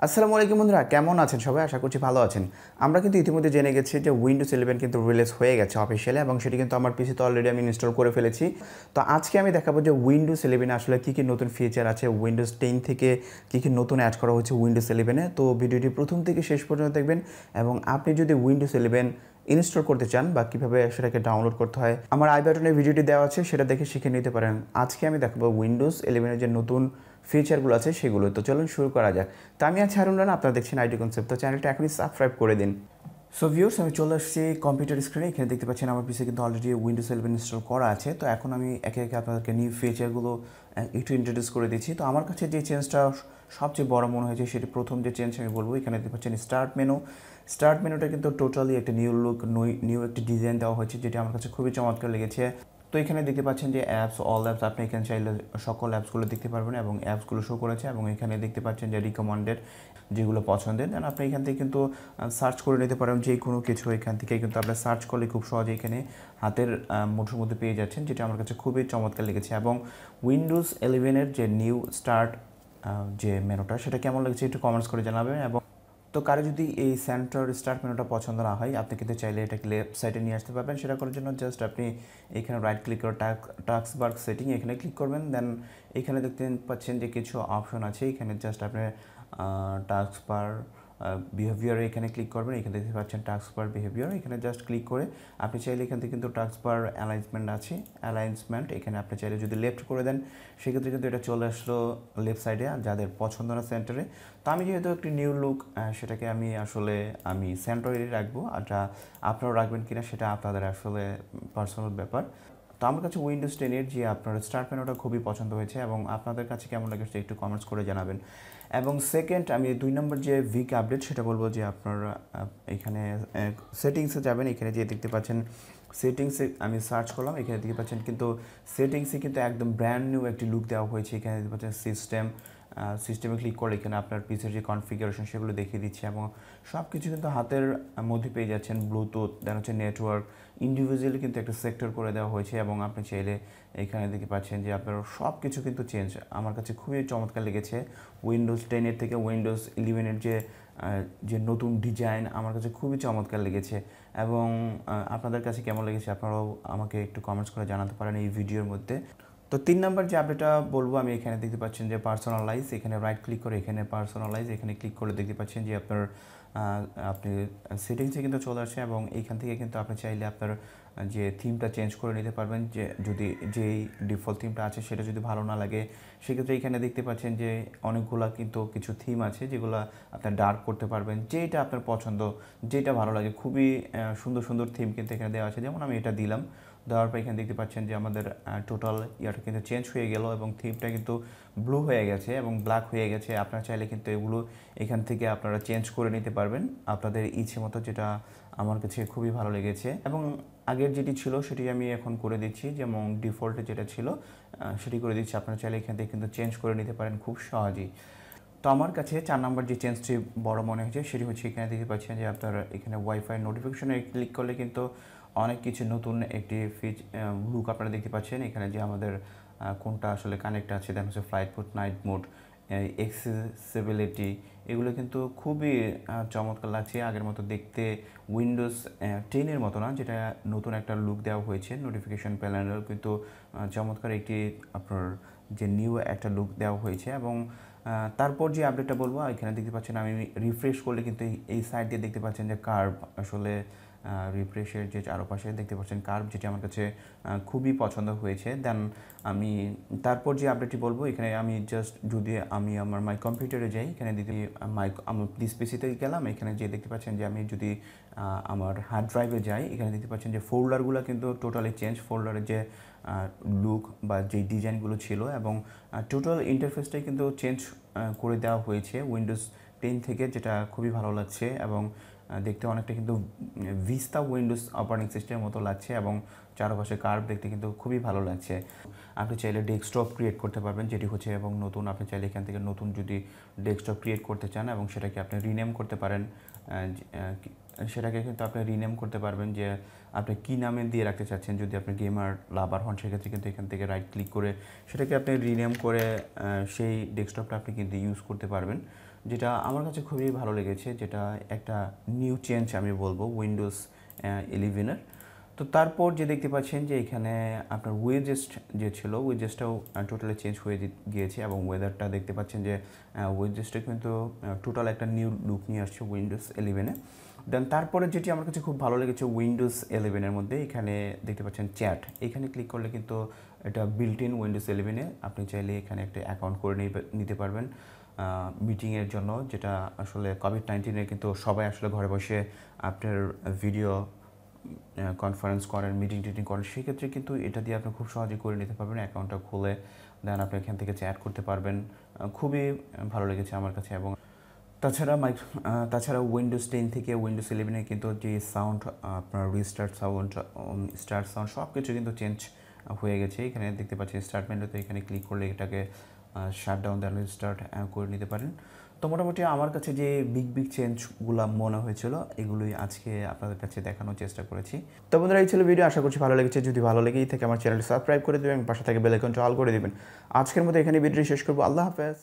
আসসালামু আলাইকুম বন্ধুরা, কেমন আছেন সবাই? আশা করছি ভালো আছেন। আমরা কিন্তু ইতিমধ্যে জেনে গেছি যে উইন্ডোজ 11 কিন্তু রিলিজ হয়ে গেছে অফিসিয়ালি, এবং সেটি কিন্তু আমার পিসিতে অলরেডি আমি ইনস্টল করে ফেলেছি। তো আজকে আমি দেখাবো যে উইন্ডোজ 11 আসলে কী কী নতুন ফিচার আছে, উইন্ডোজ 10 থেকে কী কী নতুন অ্যাড করা হয়েছে উইন্ডোজ 11-এ। তো ভিডিওটি প্রথম থেকে শেষ পর্যন্ত দেখবেন, এবং আপনি যদি উইন্ডোজ 11 ইনস্টল করতে চান বা কীভাবে সেটাকে ডাউনলোড করতে হয়, আমার আই বাটনে ভিডিওটি দেওয়া আছে, সেটা দেখে শিখে নিতে পারেন। আজকে আমি দেখাবো উইন্ডোজ 11-এর যে নতুন ফিচারগুলো আছে সেগুলো। তো চলুন শুরু করা যাক। তো আমি আছি হারুন রানা, আপনারা দেখছেন Itconcept। তো চ্যানেলটা এখনই সাবস্ক্রাইব করে দিন। সো ভিউয়ার্স, আমি চলে আসছি কম্পিউটার স্ক্রিনে। এখানে দেখতে পাচ্ছেন আমার পিসে কিন্তু অলরেডি উইন্ডোজ 11 ইনস্টল করা আছে। তো এখন আমি একে একে আপনাদেরকে নিউ ফিচারগুলো একটু ইন্ট্রোডিউস করে দিচ্ছি। তো আমার কাছে যে চেঞ্জটা সবচেয়ে বড় মনে হয়েছে, সেটি প্রথম যে চেঞ্জ আমি বলবো, এখানে দেখতে পাচ্ছেন স্টার্ট মেনুটা কিন্তু টোটালি একটা নিউ লুক, নিউ একটা ডিজাইন দেওয়া হয়েছে, যেটা আমার কাছে খুবই চমৎকার লেগেছে। তো এখানে দেখতে পাচ্ছেন যে অল অ্যাপস, আপনি এখানে চাইলে সকল অ্যাপসগুলো দেখতে পারবেন এবং অ্যাপসগুলো শো করেছে, এবং এখানে দেখতে পাচ্ছেন যে রিকমেন্ডেড, যেগুলো পছন্দের, দেন আপনি এখান থেকে কিন্তু সার্চ করে নিতে পারেন যে কোনো কিছু। এখান থেকে কিন্তু আপনি সার্চ করলে খুব সহজে এখানে হাতের মুঠোর মধ্যে পেয়ে যাচ্ছেন, যেটা আমার কাছে খুবই চমৎকার লেগেছে। এবং উইন্ডোজ 11-এর যে নিউ স্টার্ট যে মেনুটা, সেটা কেমন লেগেছে একটু কমেন্টস করে জানাবেন। এবং তো কারো যদি এই সেন্টার স্টার্ট মেনুটা পছন্দ না হয়, আপনি কিন্তু চাইলে এটাকে লেফট সাইডে নিয়ে আসতে পারবেন। সেটা করার জন্য জাস্ট আপনি এখানে রাইট ক্লিক করে টাস্ক বার সেটিং এখানে ক্লিক করবেন। দেন এখানে দেখতে পাচ্ছেন যে কিছু অপশন আছে, এখানে জাস্ট আপনি টাস্ক বার বিহেভিয়ারে এখানে ক্লিক করবেন। এখানে দেখতে পাচ্ছেন টাস্ক বার বিহেভিয়ার, এখানে জাস্ট ক্লিক করে আপনি চাইলে এখান থেকে কিন্তু টাস্ক বার অ্যালাইনমেন্ট এখানে আপনি চাইলে যদি লেফট করে দেন, সেক্ষেত্রে কিন্তু এটা চলে আসলো লেফট সাইডে, যাদের পছন্দ না সেন্টারে। তো আমি যেহেতু একটি নিউ লুক, সেটাকে আমি সেন্টারে রাখবো, আর আপনারাও রাখবেন কিনা সেটা আপনাদের আসলে পার্সোনাল ব্যাপার। তো আমার কাছে উইন্ডোজ 10-এর যে আপনার স্টার্ট মেনুটা খুবই পছন্দ হয়েছে, এবং আপনাদের কাছে কেমন লেগেছে একটু কমেন্টস করে জানাবেন। এবং সেকেন্ড, আমি 2 নম্বর যে উইক আপডেট, সেটা বলবো যে আপনারা এখানে সেটিংসে যাবেন। এখানে যে দেখতে পাচ্ছেন সেটিংসে আমি সার্চ করলাম, এখানে দেখতে পাচ্ছেন কিন্তু সেটিংসে কিন্তু একদম ব্র্যান্ড নিউ একটি লুক দেওয়া হয়েছে। এখানে দেখতে পাচ্ছেন সিস্টেমে ক্লিক করে এখানে আপনার পিসির যে কনফিগারেশন সেগুলো দেখিয়ে দিচ্ছে, এবং সব কিছু কিন্তু হাতের মধ্যে পেয়ে যাচ্ছেন। ব্লুটুথ, দেন হচ্ছে নেটওয়ার্ক, ইন্ডিভিজুয়ালি কিন্তু একটা সেক্টর করে দেওয়া হয়েছে, এবং আপনি চাইলে এখানে দেখতে পাচ্ছেন যে আপনার সব কিছু কিন্তু চেঞ্জ। আমার কাছে খুবই চমৎকার লেগেছে উইন্ডোজ 10-এর থেকে উইন্ডোজ 11-এর যে নতুন ডিজাইন, আমার কাছে খুবই চমৎকার লেগেছে। এবং আপনাদের কাছে কেমন লেগেছে আপনারাও আমাকে একটু কমেন্টস করে জানাতে পারেন এই ভিডিওর মধ্যে। তো 3 নম্বর যে আপডেটটা বলবো, আমি এখানে দেখতে পাচ্ছেন যে পার্সোনালাইজ, এখানে রাইট ক্লিক করে এখানে পার্সোনালাইজ এখানে ক্লিক করে দেখতে পাচ্ছেন যে আপনি সেটিংসে কিন্তু চলে আসে, এবং এইখান থেকে কিন্তু আপনি চাইলে আপনার যে থিমটা চেঞ্জ করে নিতে পারবেন। যে যদি যেই ডিফল্ট থিমটা আছে সেটা যদি ভালো না লাগে, সেক্ষেত্রে এখানে দেখতে পাচ্ছেন যে অনেকগুলা কিন্তু কিছু থিম আছে, যেগুলো আপনার ডার্ক করতে পারবেন, যেটা আপনার পছন্দ, যেটা ভালো লাগে। খুবই সুন্দর সুন্দর থিম কিন্তু এখানে দেওয়া আছে, যেমন আমি এটা দিলাম। দেওয়ার পর এখানে দেখতে পাচ্ছেন যে আমাদের টোটাল ইয়াটা কিন্তু চেঞ্জ হয়ে গেল, এবং থিমটা কিন্তু ব্লু হয়ে গেছে এবং ব্ল্যাক হয়ে গেছে। আপনারা চাইলে কিন্তু এগুলো এখান থেকে আপনারা চেঞ্জ করে নিতে পারবেন আপনাদের ইচ্ছে মতো, যেটা আমার কাছে খুবই ভালো লেগেছে। এবং আগের যেটি ছিল সেটি আমি এখন করে দিচ্ছি, যেমন ডিফল্টে যেটা ছিল সেটি করে দিচ্ছি। আপনারা চাইলে এখান থেকে কিন্তু চেঞ্জ করে নিতে পারেন খুব সহজেই। তো আমার কাছে 4 নম্বর যে চেঞ্জটি বড় মনে হয়েছে, সেটি হচ্ছে এখানে দেখতে পাচ্ছেন যে আপনার এখানে ওয়াইফাই নোটিফিকেশনে ক্লিক করলে কিন্তু অনেক কিছু নতুন একটি লুক আপনারা দেখতে পাচ্ছেন। এখানে যে আমাদের কোনটা আসলে কানেক্ট আছে, দেন হচ্ছে ফ্লাইট মোড, নাইট মোড, এক্সেসিবিলিটি, এগুলো কিন্তু খুবই চমৎকার লাগছে। আগের মতো দেখতে উইন্ডোজ 10-এর মতো না, যেটা নতুন একটা লুক দেওয়া হয়েছে। নোটিফিকেশন প্যানেলও কিন্তু চমৎকার একটি আপনার যে নিউ একটা লুক দেওয়া হয়েছে। এবং তারপর যে আপডেটটা বলবো, এখানে দেখতে পাচ্ছেন আমি রিফ্রেশ করলে কিন্তু এই সাইড দিয়ে দেখতে পাচ্ছেন যে কার্ভ, আসলে রিফ্রেশের যে চারপাশে দেখতে পাচ্ছেন কার্ভ, যেটি আমার কাছে খুবই পছন্দ হয়েছে। দেন আমি তারপর যে আপডেটটি বলবো, এখানে আমি জাস্ট যদি আমি আমার মাই কম্পিউটারে যাই, এখানে দিদি আমার ডিসপিসিতে গেলাম, এখানে যে দেখতে পাচ্ছেন যে আমি যদি আমার হার্ড ড্রাইভে যাই, এখানে দেখতে পাচ্ছেন যে ফোল্ডারগুলো কিন্তু টোটালি চেঞ্জ। ফোল্ডারের যে লুক বা যে ডিজাইনগুলো ছিল, এবং টোটাল ইন্টারফেসটাই কিন্তু চেঞ্জ করে দেওয়া হয়েছে উইন্ডোজ 10 থেকে, যেটা খুবই ভালো লাগছে। এবং দেখতে অনেকটা কিন্তু ভিস্তা উইন্ডোজ অপারেটিং সিস্টেমের মতো লাগছে, এবং চারপাশে কার্ভ দেখতে কিন্তু খুবই ভালো লাগছে। আপনি চাইলে ডেস্কটপ ক্রিয়েট করতে পারবেন, যেটি হচ্ছে, এবং নতুন আপনি চাইলে এখান থেকে নতুন যদি ডেস্কটপ ক্রিয়েট করতে চান, এবং সেটাকে আপনি রিনেম করতে পারেন, সেটাকে কিন্তু আপনি রিনেম করতে পারবেন যে আপনি কী নামে দিয়ে রাখতে চাচ্ছেন। যদি আপনি গেমার লাভার হন, সেক্ষেত্রে কিন্তু এখান থেকে রাইট ক্লিক করে সেটাকে আপনি রিনেম করে সেই ডেস্কটপটা আপনি কিন্তু ইউজ করতে পারবেন। যেটা আমার কাছে খুবই ভালো লেগেছে, যেটা একটা নিউ চেঞ্জ আমি বলবো উইন্ডোজ 11-এর। তো তারপর যে দেখতে পাচ্ছেন যে এখানে আপনার উইজেস্ট যে ছিল উইজেসটাও টোটালি চেঞ্জ হয়ে গিয়েছে, এবং ওয়েদারটা দেখতে পাচ্ছেন যে উইজেসটা কিন্তু টোটাল একটা নিউ লুক নিয়ে আসছে উইন্ডোজ 11-এ। দেন তারপরে যেটি আমার কাছে খুব ভালো লেগেছে উইন্ডোজ 11-এর মধ্যে, এখানে দেখতে পাচ্ছেন চ্যাট, এখানে ক্লিক করলে কিন্তু এটা বিল্ট ইন উইন্ডোজ 11-এ আপনি চাইলে এখানে একটা অ্যাকাউন্ট করে নিতে পারবেন মিটিংয়ের জন্য, যেটা আসলে কোভিড-19-এ কিন্তু সবাই আসলে ঘরে বসে আপনার ভিডিও কনফারেন্স করেন, মিটিং করেন, সেক্ষেত্রে কিন্তু এটা দিয়ে আপনি খুব সহজে করে নিতে পারবেন। অ্যাকাউন্টটা খুলে দেন আপনি এখান থেকে চ্যাট করতে পারবেন। খুবই ভালো লেগেছে আমার কাছে। এবং তাছাড়া উইন্ডোজ 10 থেকে উইন্ডোজ 11-এ কিন্তু যে সাউন্ড, আপনার রিস্টার্ট সাউন্ড, স্টার্ট সাউন্ড সব কিছু কিন্তু চেঞ্জ হয়ে গেছে। এখানে দেখতে পাচ্ছি স্টার্ট মেনুতে এখানে ক্লিক করলে এটাকে শাট ডাউন দেন রিস্টার্ট করে নিতে পারেন। তো মোটামুটি আমার কাছে যে বিগ চেঞ্জগুলো মনে হয়েছিল এগুলোই আজকে আপনাদের কাছে দেখানোর চেষ্টা করেছি। তো বন্ধুরা, এই ছিল ভিডিও, আশা করছি ভালো লেগেছে। যদি ভালো লেগেই থাকে আমার চ্যানেলটি সাবস্ক্রাইব করে দেবেন, পাশে থেকে বেল আইকনটা অল করে দেবেন। আজকের মতো এখানে ভিডিওটি শেষ করবো। আল্লাহ হাফেজ।